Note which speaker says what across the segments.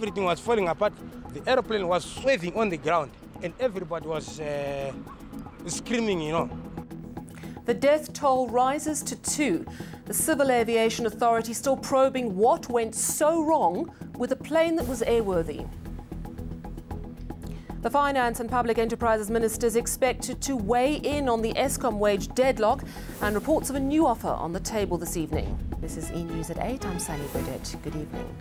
Speaker 1: everything was falling apart, the airplane was swerving on the ground and everybody was screaming, you know.
Speaker 2: The death toll rises to 2. The Civil Aviation Authority still probing what went so wrong with a plane that was airworthy. The Finance and Public Enterprises Minister is expected to weigh in on the Eskom wage deadlock and reports of a new offer on the table this evening. This is eNews at 8. I'm Sally Burdett. Good evening.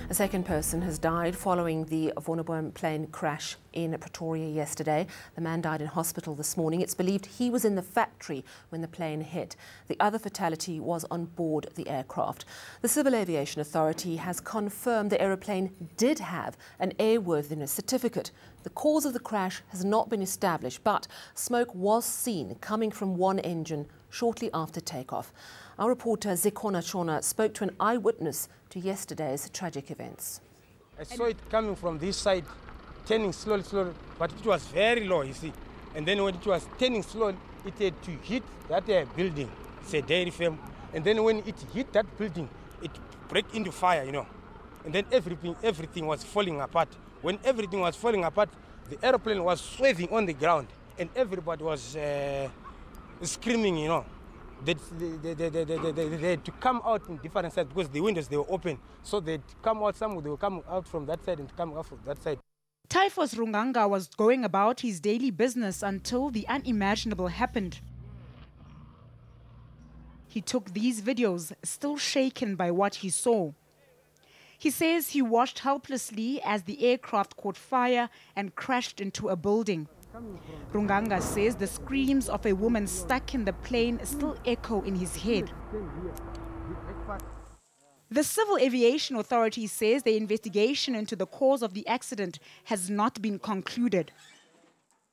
Speaker 2: A second person has died following the Ivana plane crash in Pretoria yesterday. The man died in hospital this morning. It's believed he was in the factory when the plane hit. The other fatality was on board the aircraft. The Civil Aviation Authority has confirmed the aeroplane did have an airworthiness certificate. The cause of the crash has not been established, but smoke was seen coming from one engine shortly after takeoff. Our reporter Zikona Chona spoke to an eyewitness to yesterday's tragic events.
Speaker 1: I saw it coming from this side, turning slowly, but it was very low, you see. And then when it was turning slowly, it had to hit that building, it's a dairy farm. And then when it hit that building, it broke into fire, you know. And then everything was falling apart. When everything was falling apart, the airplane was swerving on the ground and everybody was screaming, you know. They had to come out in different sides because the windows, they were open. So they'd come out, some they would come out from that side and come out from that side.
Speaker 3: Typhus Runganga was going about his daily business until the unimaginable happened. He took these videos, still shaken by what he saw. He says he watched helplessly as the aircraft caught fire and crashed into a building. Runganga says the screams of a woman stuck in the plane still echo in his head. The Civil Aviation Authority says the investigation into the cause of the accident has not been concluded.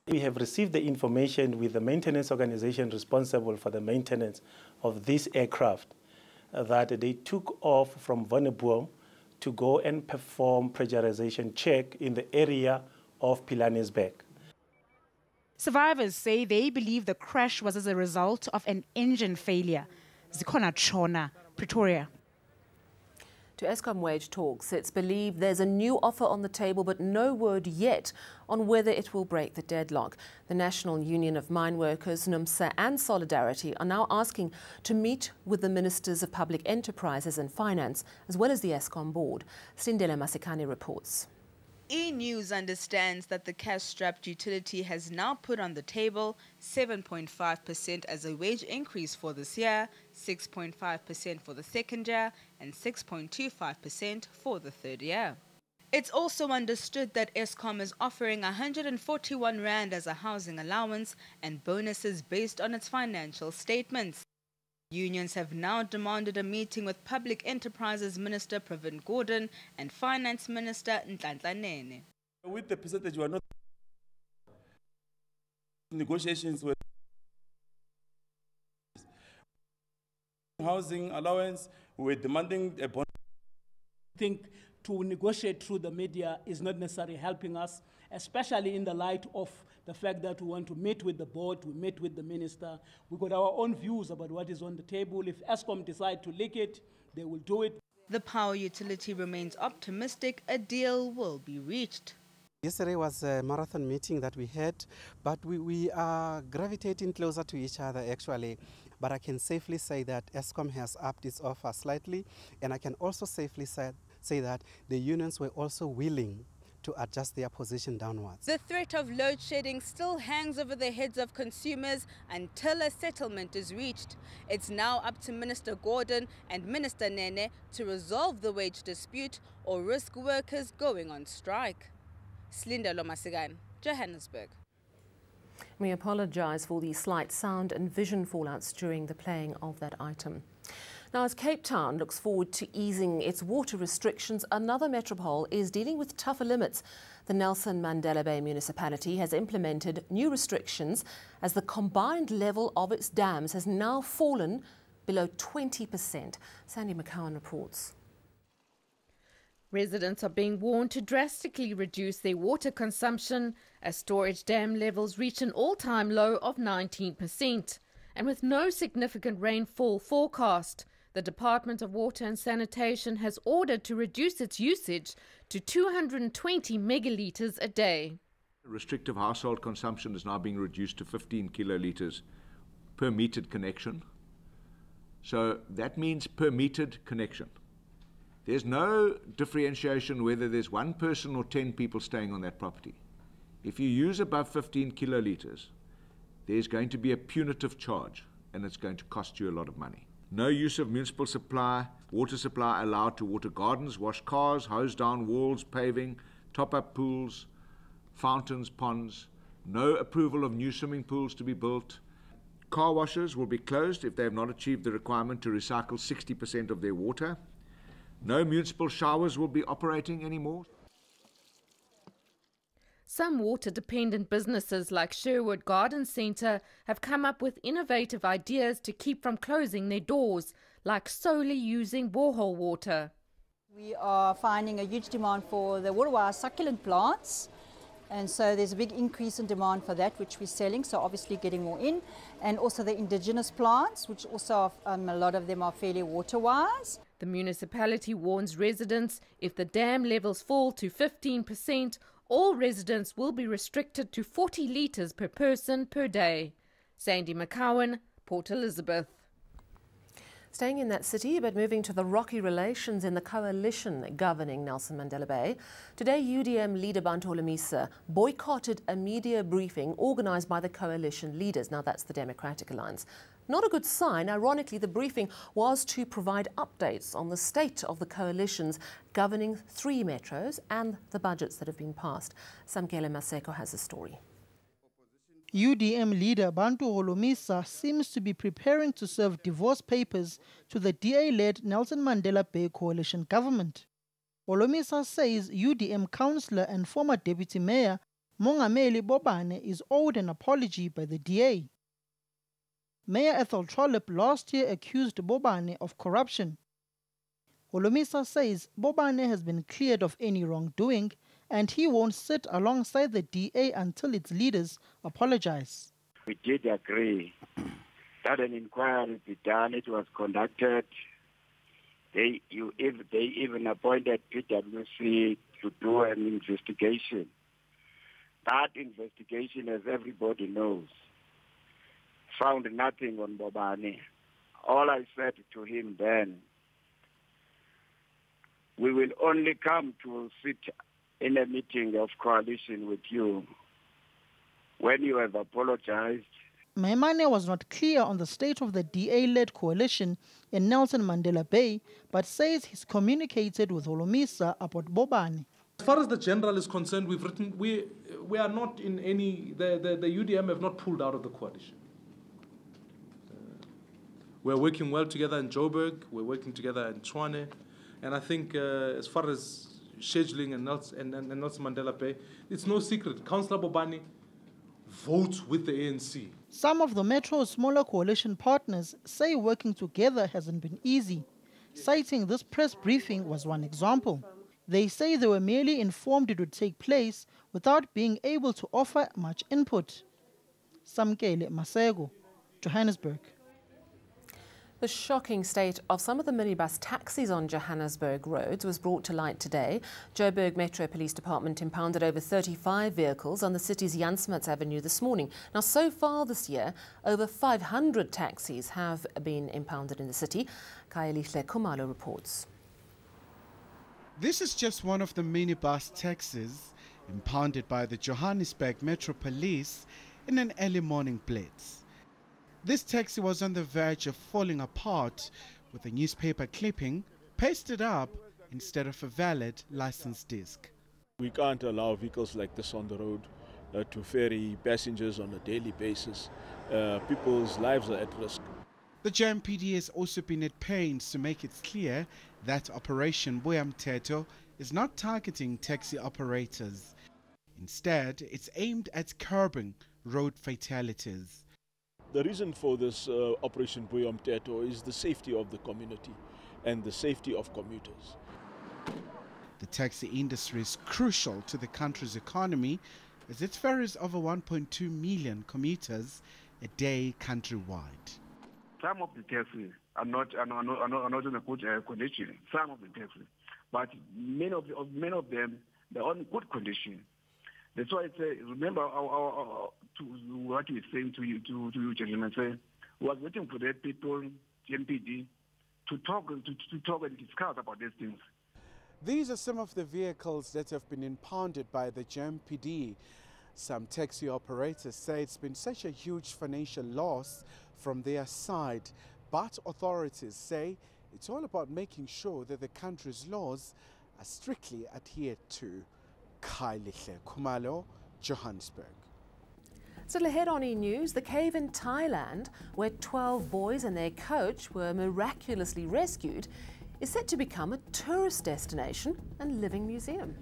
Speaker 4: We have received the information with the maintenance organization responsible for the maintenance of this aircraft that they took off from Johannesburg to go and perform pressurization check in the area of Johannesburg.
Speaker 3: Survivors say they believe the crash was as a result of an engine failure. Zikona Chona, Pretoria.
Speaker 2: To Eskom wage talks, it's believed there's a new offer on the table, but no word yet on whether it will break the deadlock. The National Union of Mine Workers, NUMSA and Solidarity are now asking to meet with the Ministers of Public Enterprises and Finance, as well as the Eskom board. Sindela Masikani reports.
Speaker 5: eNews understands that the cash-strapped utility has now put on the table 7.5% as a wage increase for this year, 6.5% for the second year, and 6.25% for the third year. It's also understood that Eskom is offering 141 Rand as a housing allowance and bonuses based on its financial statements. Unions have now demanded a meeting with Public Enterprises Minister Pravin Gordhan and Finance Minister Nhlanhla Nene.
Speaker 6: With the percentage, we are not negotiations with housing allowance. We're demanding a bond.
Speaker 7: I think to negotiate through the media is not necessarily helping us, especially in the light of the fact that we want to meet with the board, we meet with the minister. We've got our own views about what is on the table. If Eskom decide to leak it, they will do it.
Speaker 5: The power utility remains optimistic a deal will be reached.
Speaker 8: Yesterday was a marathon meeting that we had, but we are gravitating closer to each other actually. But I can safely say that Eskom has upped its offer slightly, and I can also safely say that the unions were also willing to adjust their position downwards.
Speaker 5: The threat of load shedding still hangs over the heads of consumers until a settlement is reached. It's now up to Minister Gordhan and Minister Nene to resolve the wage dispute or risk workers going on strike. Slinda Lomasigan, Johannesburg.
Speaker 2: We apologise for the slight sound and vision fallouts during the playing of that item. Now, as Cape Town looks forward to easing its water restrictions, another metropole is dealing with tougher limits. The Nelson Mandela Bay municipality has implemented new restrictions as the combined level of its dams has now fallen below 20%. Sandy McCowan reports.
Speaker 9: Residents are being warned to drastically reduce their water consumption as storage dam levels reach an all-time low of 19%. And with no significant rainfall forecast, The Department of Water and Sanitation has ordered to reduce its usage to 220 megalitres a day.
Speaker 10: Restrictive household consumption is now being reduced to 15 kilolitres per metered connection. So that means per metered connection. There's no differentiation whether there's one person or 10 people staying on that property. If you use above 15 kilolitres, there's going to be a punitive charge, and it's going to cost you a lot of money. No use of municipal water supply allowed to water gardens, wash cars, hose down walls, paving, top up pools, fountains, ponds. No approval of new swimming pools to be built. Car washers will be closed if they have not achieved the requirement to recycle 60% of their water. No municipal showers will be operating anymore.
Speaker 9: Some water-dependent businesses like Sherwood Garden Centre have come up with innovative ideas to keep from closing their doors, like solely using borehole water.
Speaker 11: We are finding a huge demand for the water-wise succulent plants, and so there's a big increase in demand for that, which we're selling, so obviously getting more in. And also the indigenous plants, which also a lot of them are fairly water-wise.
Speaker 9: The municipality warns residents if the dam levels fall to 15%, all residents will be restricted to 40 litres per person per day. Sandy McCowan, Port Elizabeth.
Speaker 2: Staying in that city, but moving to the rocky relations in the coalition governing Nelson Mandela Bay. Today, UDM leader Bantu Holomisa boycotted a media briefing organised by the coalition leaders. Now, that's the Democratic Alliance. Not a good sign. Ironically, the briefing was to provide updates on the state of the coalitions governing 3 metros and the budgets that have been passed. Samkele Maseko has a story.
Speaker 12: UDM leader Bantu Holomisa seems to be preparing to serve divorce papers to the DA-led Nelson Mandela Bay coalition government. Holomisa says UDM councillor and former deputy mayor Mongameli Bobane is owed an apology by the DA. Mayor Ethel Trollip last year accused Bobane of corruption. Holomisa says Bobane has been cleared of any wrongdoing and he won't sit alongside the DA until its leaders apologize.
Speaker 13: We did agree that an inquiry be done. It was conducted. They even appointed PwC to do an investigation. That investigation, as everybody knows, found nothing on Bobane. All I said to him then, we will only come to sit in a meeting of coalition with you when you have apologized.
Speaker 12: Maimane was not clear on the state of the DA-led coalition in Nelson Mandela Bay, but says he's communicated with Holomisa about Bobane.
Speaker 14: As far as the general is concerned, we are not in any, the UDM have not pulled out of the coalition. We're working well together in Joburg, we're working together in Tshwane, and I think as far as scheduling and Nelson Mandela Bay, it's no secret. Councillor Bobane votes with the ANC.
Speaker 12: Some of the Metro's smaller coalition partners say working together hasn't been easy. Citing this press briefing was one example. They say they were merely informed it would take place without being able to offer much input. Samkele Maseko, Johannesburg.
Speaker 2: The shocking state of some of the minibus taxis on Johannesburg roads was brought to light today. Joburg Metro Police Department impounded over 35 vehicles on the city's Jan Smuts Avenue this morning. Now, so far this year, over 500 taxis have been impounded in the city. Kayelihle Kumalo reports.
Speaker 15: This is just one of the minibus taxis impounded by the Johannesburg Metro Police in an early morning blitz. This taxi was on the verge of falling apart with a newspaper clipping pasted up instead of a valid license disc.
Speaker 16: We can't allow vehicles like this on the road to ferry passengers on a daily basis. People's lives are at risk.
Speaker 15: The JMPD has also been at pains to make it clear that Operation Boyamteto is not targeting taxi operators. Instead, it's aimed at curbing road fatalities.
Speaker 16: The reason for this Operation Boyamteto is the safety of the community and the safety of commuters.
Speaker 15: The taxi industry is crucial to the country's economy as it ferries over 1.2 million commuters a day countrywide.
Speaker 13: some of the taxis are not in a good condition. Some of the taxis, but many of them they're on good condition. That's why I say, remember to what we're saying to you, gentlemen. Say, we are waiting for the people, GMPD, to talk and discuss about these things.
Speaker 15: These are some of the vehicles that have been impounded by the GMPD. Some taxi operators say it's been such a huge financial loss from their side, but authorities say it's all about making sure that the country's laws are strictly adhered to. Kailihle Kumalo, Johannesburg.
Speaker 2: Still ahead on eNews, the cave in Thailand, where 12 boys and their coach were miraculously rescued, is set to become a tourist destination and living museum.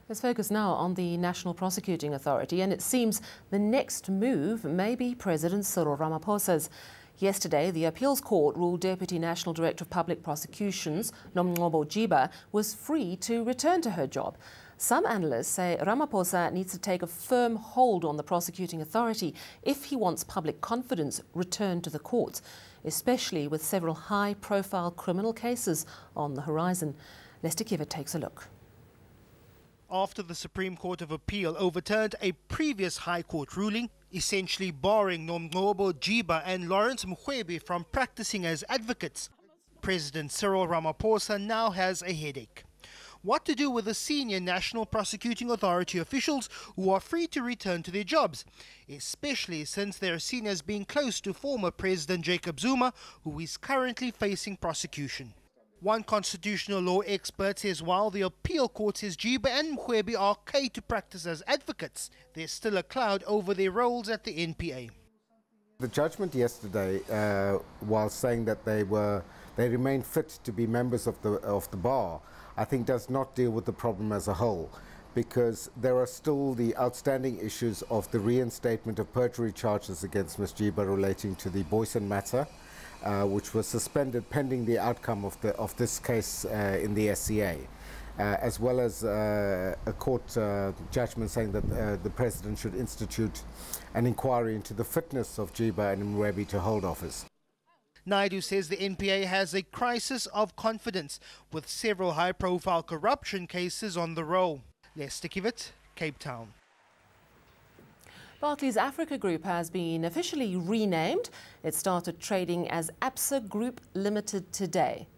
Speaker 2: Let's focus now on the National Prosecuting Authority, and it seems the next move may be President Cyril Ramaphosa's. Yesterday, the Appeals Court ruled Deputy National Director of Public Prosecutions, Nomgcobo Jiba, was free to return to her job. Some analysts say Ramaphosa needs to take a firm hold on the prosecuting authority if he wants public confidence returned to the courts, especially with several high-profile criminal cases on the horizon. Lester Kiva takes a look.
Speaker 17: After the Supreme Court of Appeal overturned a previous High Court ruling, essentially barring Nomgcobo Jiba and Lawrence Mkhwebe from practicing as advocates, President Cyril Ramaphosa now has a headache. What to do with the senior National Prosecuting Authority officials who are free to return to their jobs, especially since they are seen as being close to former President Jacob Zuma, who is currently facing prosecution. One constitutional law expert says while the appeal court says Jiba and Mkhwebe are okay to practice as advocates, there's still a cloud over their roles at the NPA.
Speaker 18: The judgment yesterday, while saying that they remain fit to be members of the bar, I think does not deal with the problem as a whole, because there are still the outstanding issues of the reinstatement of perjury charges against Ms. Jiba relating to the Boyson matter, which was suspended pending the outcome of this case in the SCA, as well as a court judgment saying that the President should institute an inquiry into the fitness of Jiba and Mkhwebe to hold office.
Speaker 17: Naidu says the NPA has a crisis of confidence, with several high-profile corruption cases on the roll. Lester Kivat, Cape Town.
Speaker 2: Barclays Africa Group has been officially renamed. It started trading as Absa Group Limited today.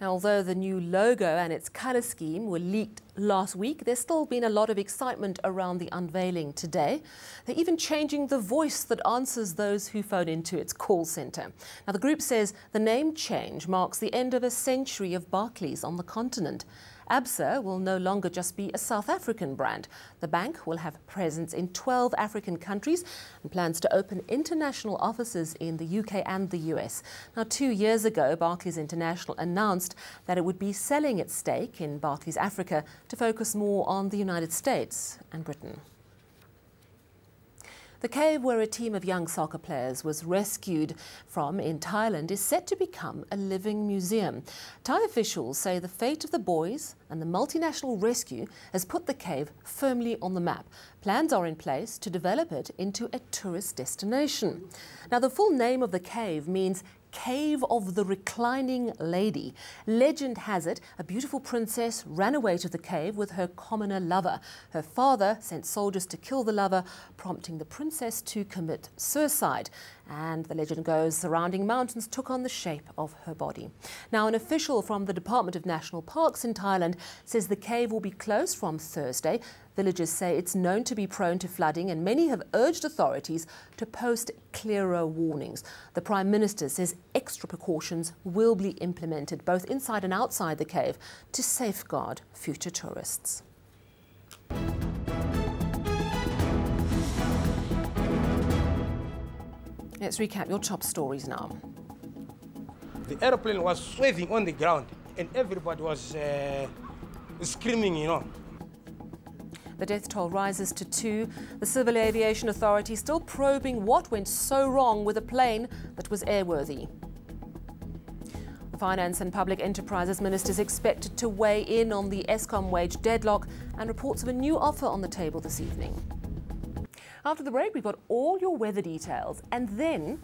Speaker 2: Now, although the new logo and its colour scheme were leaked last week, there's still been a lot of excitement around the unveiling today. They're even changing the voice that answers those who phone into its call centre. Now, the group says the name change marks the end of a century of Barclays on the continent. Absa will no longer just be a South African brand. The bank will have presence in 12 African countries and plans to open international offices in the UK and the US. Now, 2 years ago, Barclays International announced that it would be selling its stake in Barclays Africa to focus more on the United States and Britain. The cave where a team of young soccer players was rescued from in Thailand is set to become a living museum. Thai officials say the fate of the boys and the multinational rescue has put the cave firmly on the map. Plans are in place to develop it into a tourist destination. Now, the full name of the cave means Cave of the Reclining Lady. Legend has it a beautiful princess ran away to the cave with her commoner lover. Her father sent soldiers to kill the lover, prompting the princess to commit suicide. And the legend goes, surrounding mountains took on the shape of her body. Now, an official from the Department of National Parks in Thailand says the cave will be closed from Thursday. Villagers say it's known to be prone to flooding, and many have urged authorities to post clearer warnings. The Prime Minister says extra precautions will be implemented both inside and outside the cave to safeguard future tourists. Let's recap your top stories now.
Speaker 1: The aeroplane was swerving on the ground and everybody was screaming, you know.
Speaker 2: The death toll rises to 2. The Civil Aviation Authority still probing what went so wrong with a plane that was airworthy. Finance and Public Enterprises Minister is expected to weigh in on the Eskom wage deadlock and reports of a new offer on the table this evening. After the break, we've got all your weather details, and then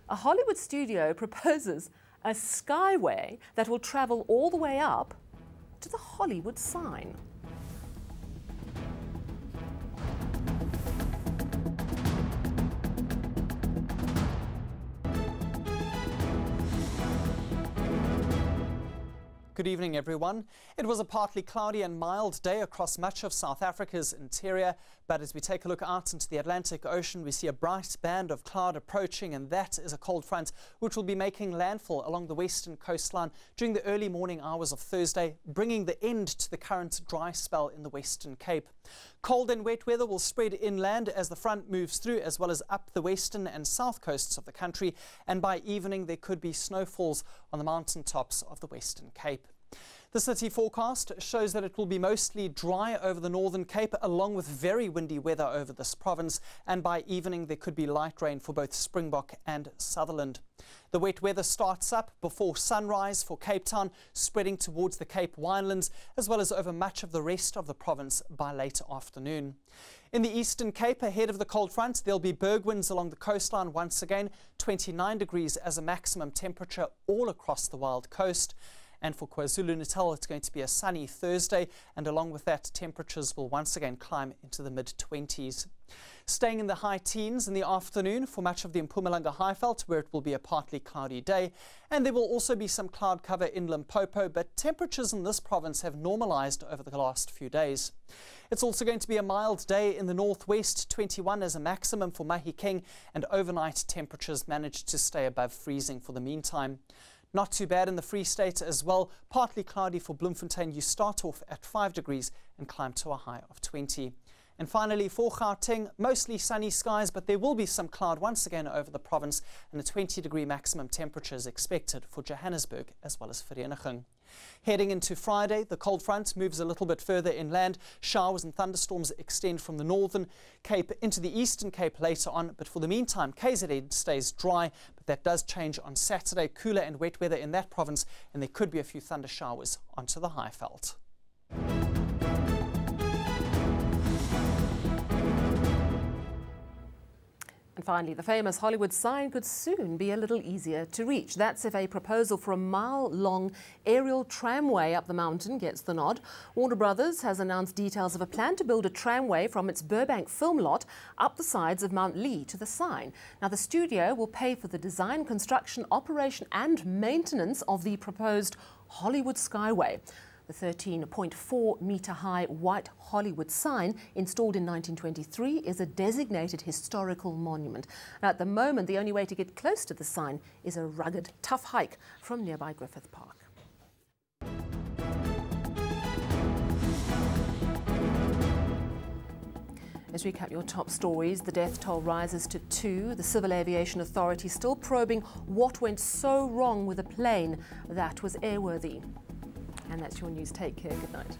Speaker 2: a Hollywood studio proposes a skyway that will travel all the way up to the Hollywood sign.
Speaker 19: Good evening, everyone. It was a partly cloudy and mild day across much of South Africa's interior, but as we take a look out into the Atlantic Ocean, we see a bright band of cloud approaching, and that is a cold front which will be making landfall along the western coastline during the early morning hours of Thursday, bringing the end to the current dry spell in the Western Cape. Cold and wet weather will spread inland as the front moves through, as well as up the western and south coasts of the country, and by evening there could be snowfalls on the mountain tops of the Western Cape. The city forecast shows that it will be mostly dry over the Northern Cape, along with very windy weather over this province, and by evening there could be light rain for both Springbok and Sutherland. The wet weather starts up before sunrise for Cape Town, spreading towards the Cape Winelands, as well as over much of the rest of the province by late afternoon. In the Eastern Cape, ahead of the cold front, there'll be berg winds along the coastline once again, 29 degrees as a maximum temperature all across the Wild Coast. And for KwaZulu-Natal, it's going to be a sunny Thursday, and along with that, temperatures will once again climb into the mid-20s. Staying in the high teens in the afternoon for much of the Mpumalanga Highveld, where it will be a partly cloudy day, and there will also be some cloud cover in Limpopo, but temperatures in this province have normalised over the last few days. It's also going to be a mild day in the northwest, 21 as a maximum for Mahikeng, and overnight temperatures managed to stay above freezing for the meantime. Not too bad in the Free State as well. Partly cloudy for Bloemfontein. You start off at 5 degrees and climb to a high of 20. And finally, for Gauteng, mostly sunny skies, but there will be some cloud once again over the province, and a 20-degree maximum temperature is expected for Johannesburg as well as Vereeniging. Heading into Friday, the cold front moves a little bit further inland. Showers and thunderstorms extend from the Northern Cape into the Eastern Cape later on, but for the meantime, KZN stays dry, but that does change on Saturday. Cooler and wet weather in that province, and there could be a few thunder showers onto the Highveld.
Speaker 2: And finally, the famous Hollywood sign could soon be a little easier to reach. That's if a proposal for a mile-long aerial tramway up the mountain gets the nod. Warner Brothers has announced details of a plan to build a tramway from its Burbank film lot up the sides of Mount Lee to the sign. Now, the studio will pay for the design, construction, operation and maintenance of the proposed Hollywood Skyway. The 13.4-metre-high white Hollywood sign, installed in 1923, is a designated historical monument. Now, at the moment, the only way to get close to the sign is a rugged, tough hike from nearby Griffith Park. Let's recap your top stories. The death toll rises to 2. The Civil Aviation Authority still probing what went so wrong with a plane that was airworthy. And that's your news. Take care. Good night.